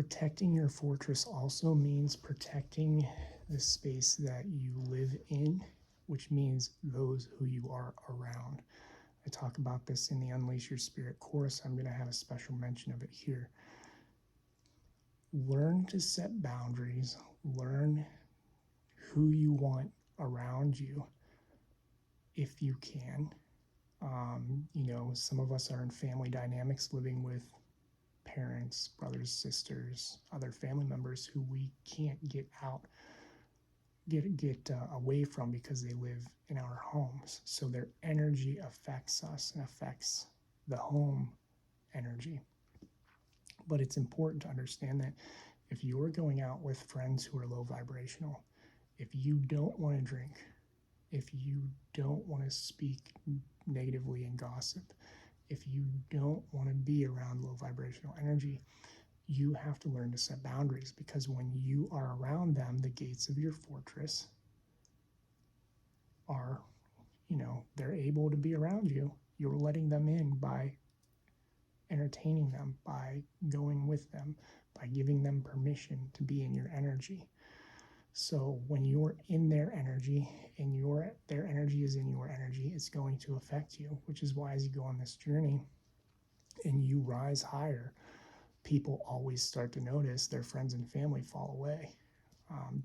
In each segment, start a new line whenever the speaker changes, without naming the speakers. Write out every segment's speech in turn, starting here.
Protecting your fortress also means protecting the space that you live in, which means those who you are around. I talk about this in the Unleash Your Spirit course. I'm going to have a special mention of it here. Learn to set boundaries. Learn who you want around you if you can. Some of us are in family dynamics, living with parents, brothers, sisters, other family members who we can't get away from because they live in our homes. So their energy affects us and affects the home energy. But it's important to understand that if you're going out with friends who are low vibrational, if you don't want to drink, if you don't want to speak negatively and gossip, if you don't want to be around low vibrational energy, you have to learn to set boundaries, because when you are around them, the gates of your fortress are, they're able to be around you. You're letting them in by entertaining them, by going with them, by giving them permission to be in your energy. So when you're in their energy and their energy is in your energy, it's going to affect you, which is why as you go on this journey and you rise higher, people always start to notice their friends and family fall away.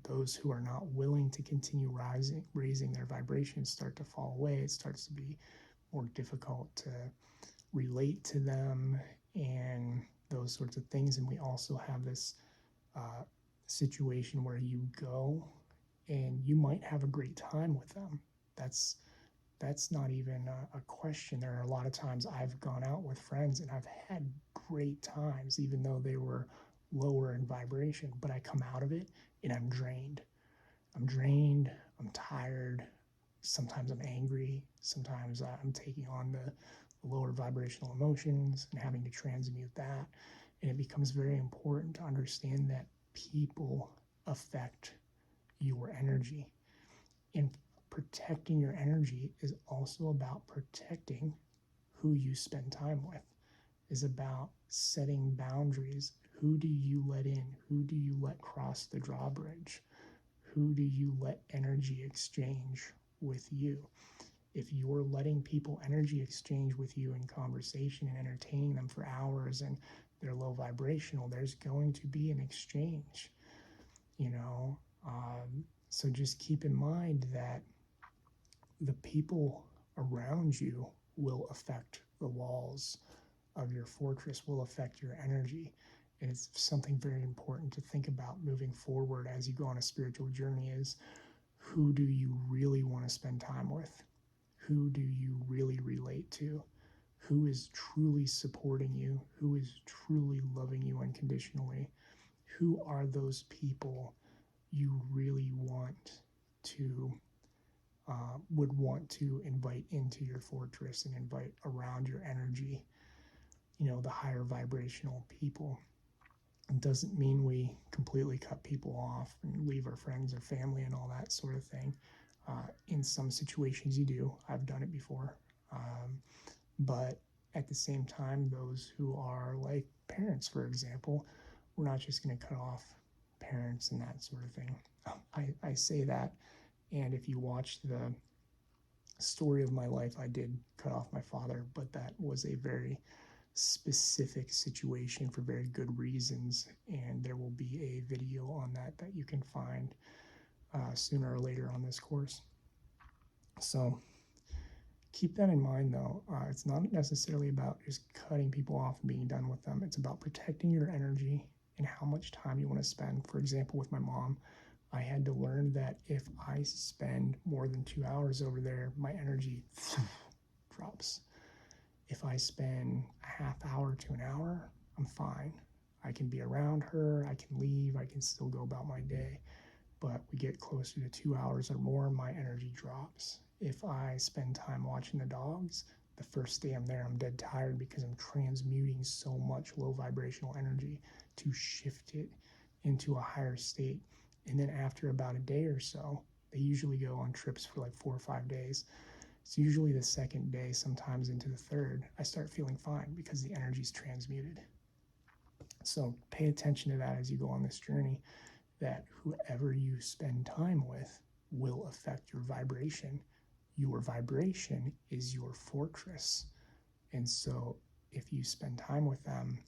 Those who are not willing to continue raising their vibrations start to fall away. It starts to be more difficult to relate to them and those sorts of things. And we also have this situation where you go and you might have a great time with them. That's not even a question. There are a lot of times I've gone out with friends and I've had great times, even though they were lower in vibration, but I come out of it and I'm drained. I'm tired. Sometimes I'm angry. Sometimes I'm taking on the lower vibrational emotions and having to transmute that. And it becomes very important to understand that people affect your energy. And protecting your energy is also about protecting who you spend time with, is about setting boundaries. Who do you let in? Who do you let cross the drawbridge? Who do you let energy exchange with you? If you're letting people energy exchange with you in conversation and entertaining them for hours and they're low vibrational, there's going to be an exchange, so just keep in mind that the people around you will affect the walls of your fortress, will affect your energy. And it's something very important to think about moving forward as you go on a spiritual journey, is who do you really want to spend time with? Who do you really relate to? Who is truly supporting you? Who is truly loving you unconditionally? Who are those people you really would want to invite into your fortress and invite around your energy? The higher vibrational people. It doesn't mean we completely cut people off and leave our friends or family and all that sort of thing. In some situations you do. I've done it before. But at the same time, those who are like parents, for example, we're not just going to cut off parents and that sort of thing. I say that, and if you watch the story of my life, I did cut off my father, but that was a very specific situation for very good reasons, and there will be a video on that you can find sooner or later on this course. So keep that in mind, though. It's not necessarily about just cutting people off and being done with them. It's about protecting your energy and how much time you want to spend. For example, with my mom, I had to learn that if I spend more than 2 hours over there, my energy drops. If I spend a half hour to an hour, I'm fine. I can be around her, I can leave, I can still go about my day. But we get closer to 2 hours or more, my energy drops. If I spend time watching the dogs, the first day I'm there, I'm dead tired because I'm transmuting so much low vibrational energy to shift it into a higher state. And then after about a day or so, they usually go on trips for like 4 or 5 days. It's usually the second day, sometimes into the third, I start feeling fine because the energy's transmuted. So pay attention to that as you go on this journey, that whoever you spend time with will affect your vibration. Your vibration is your fortress. And so if you spend time with them,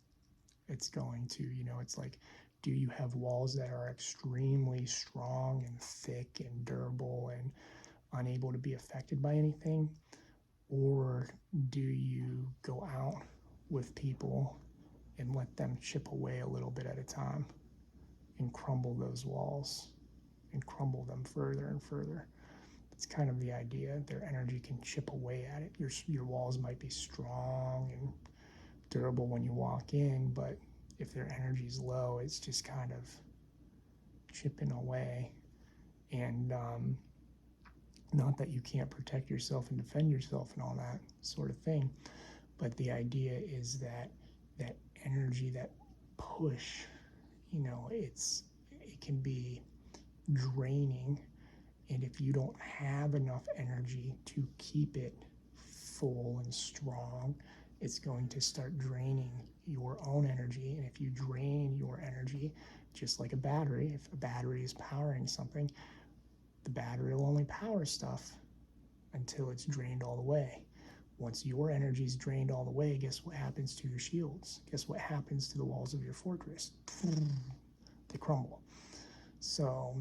it's going to, it's like, do you have walls that are extremely strong and thick and durable and unable to be affected by anything? Or do you go out with people and let them chip away a little bit at a time and crumble those walls and crumble them further and further? It's kind of the idea. Their energy can chip away at it. Your walls might be strong and durable when you walk in, but if their energy is low, it's just kind of chipping away. And not that you can't protect yourself and defend yourself and all that sort of thing, but the idea is that that energy, that push, it can be draining. And if you don't have enough energy to keep it full and strong, it's going to start draining your own energy. And if you drain your energy, just like a battery, if a battery is powering something, the battery will only power stuff until it's drained all the way. Once your energy is drained all the way, guess what happens to your shields? Guess what happens to the walls of your fortress? They crumble. So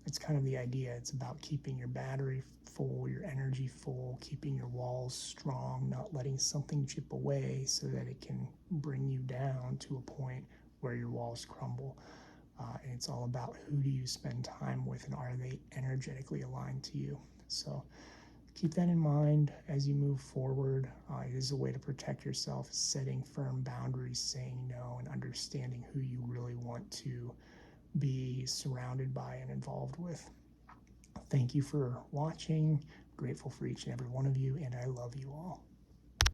it's kind of the idea. It's about keeping your battery full, your energy full, keeping your walls strong, not letting something chip away so that it can bring you down to a point where your walls crumble. And it's all about who do you spend time with and are they energetically aligned to you. So keep that in mind as you move forward. It is a way to protect yourself, setting firm boundaries, saying no, and understanding who you really want to be surrounded by and involved with. Thank you for watching. Grateful for each and every one of you, and I love you all.